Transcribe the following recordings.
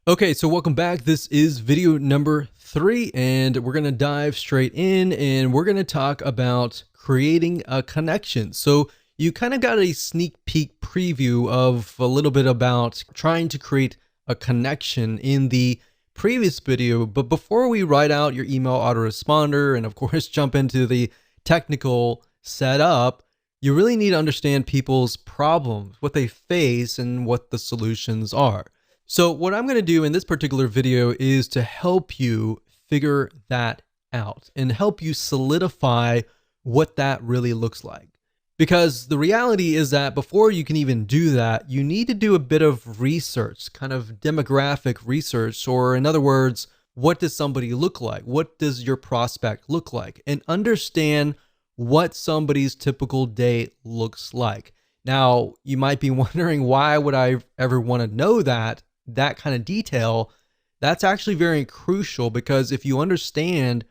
Okay, so welcome back. This is video number 3, and we're going to dive straight in and we're going to talk about creating a connection. So you kind of got a sneak peek preview of a little bit about trying to create a connection in the previous video. But before we write out your email autoresponder and of course jump into the technical setup, you really need to understand people's problems, what they face, and what the solutions are. So what I'm going to do in this particular video is to help you figure that out and help you solidify what that really looks like. Because the reality is that before you can even do that, you need to do a bit of research, kind of demographic research, or in other words, what does somebody look like? What does your prospect look like? And understand what somebody's typical day looks like. Now, you might be wondering, why would I ever want to know that kind of detail? That's actually very crucial, because if you understand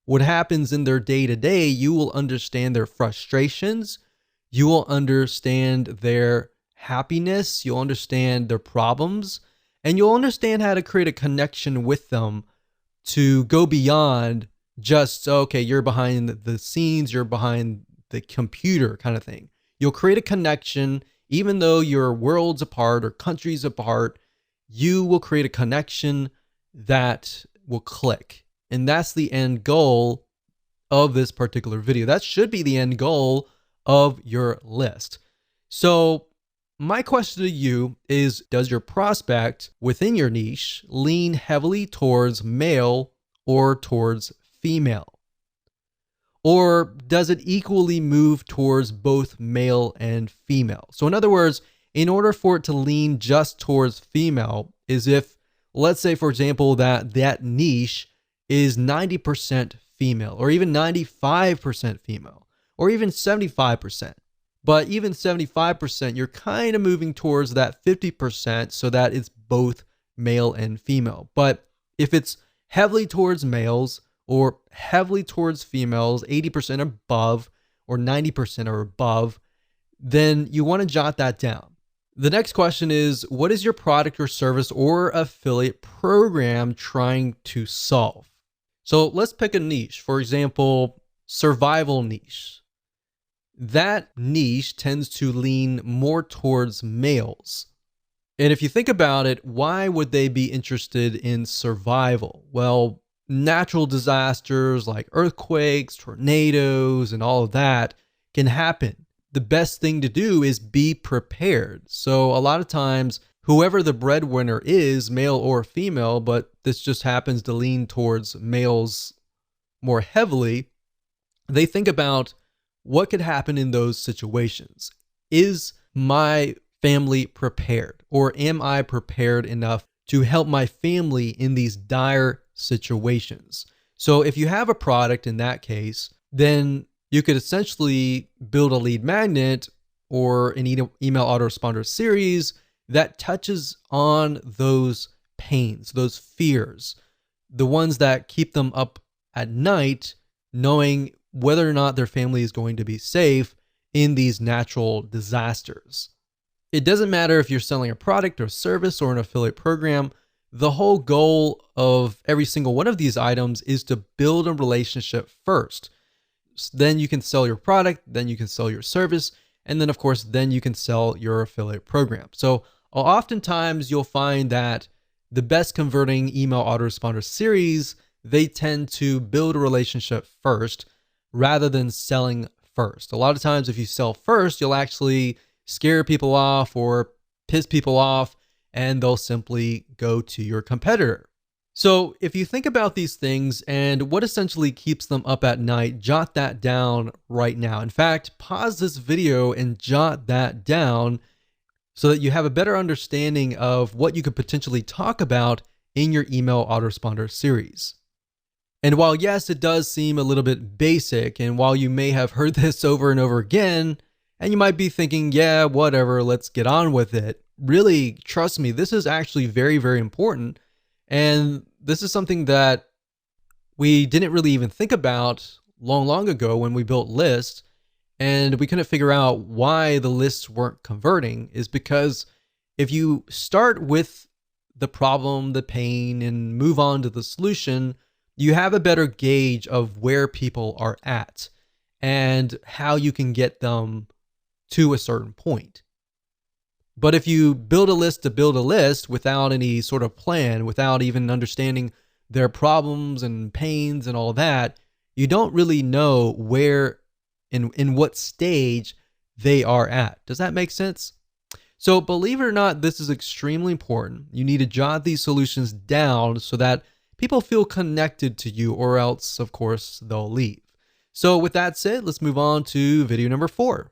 what happens in their day to day, you will understand their frustrations, you will understand their happiness, you'll understand their problems, and you'll understand how to create a connection with them to go beyond just, okay, you're behind the scenes, you're behind the computer kind of thing. You'll create a connection, even though you're worlds apart or countries apart. You will create a connection that will click. And that's the end goal of this particular video. That should be the end goal of your list. So my question to you is, does your prospect within your niche lean heavily towards male or towards female? Or does it equally move towards both male and female? So in other words, in order for it to lean just towards female, is if, let's say, for example, that niche is 90% female, or even 95% female, or even 75%. But even 75%, you're kind of moving towards that 50% so that it's both male and female. But if it's heavily towards males or heavily towards females, 80% above or 90% or above, then you want to jot that down. The next question is, what is your product or service or affiliate program trying to solve? So let's pick a niche. For example, survival niche. That niche tends to lean more towards males. And if you think about it, why would they be interested in survival? Well, natural disasters like earthquakes, tornadoes, and all of that can happen. The best thing to do is be prepared. So a lot of times, whoever the breadwinner is, male or female, but this just happens to lean towards males more heavily, they think about what could happen in those situations. Is my family prepared? Or am I prepared enough to help my family in these dire situations? So if you have a product in that case, then you could essentially build a lead magnet or an email autoresponder series that touches on those pains, those fears, the ones that keep them up at night, knowing whether or not their family is going to be safe in these natural disasters. It doesn't matter if you're selling a product or service or an affiliate program. The whole goal of every single one of these items is to build a relationship first. Then you can sell your product, then you can sell your service, and then of course, then you can sell your affiliate program. So oftentimes you'll find that the best converting email autoresponder series, they tend to build a relationship first rather than selling first. A lot of times if you sell first, you'll actually scare people off or piss people off, and they'll simply go to your competitor. So if you think about these things and what essentially keeps them up at night, jot that down right now. In fact, pause this video and jot that down so that you have a better understanding of what you could potentially talk about in your email autoresponder series. And while yes, it does seem a little bit basic, and while you may have heard this over and over again, and you might be thinking, yeah, whatever, let's get on with it. Really, trust me, this is actually very, very important. And this is something that we didn't really even think about long ago when we built lists, and we couldn't figure out why the lists weren't converting, is because if you start with the problem, the pain, and move on to the solution, you have a better gauge of where people are at and how you can get them to a certain point. But if you build a list to build a list without any sort of plan, without even understanding their problems and pains and all that, you don't really know where, in what stage they are at. Does that make sense? So believe it or not, this is extremely important. You need to jot these solutions down so that people feel connected to you, or else, of course, they'll leave. So with that said, let's move on to video number 4.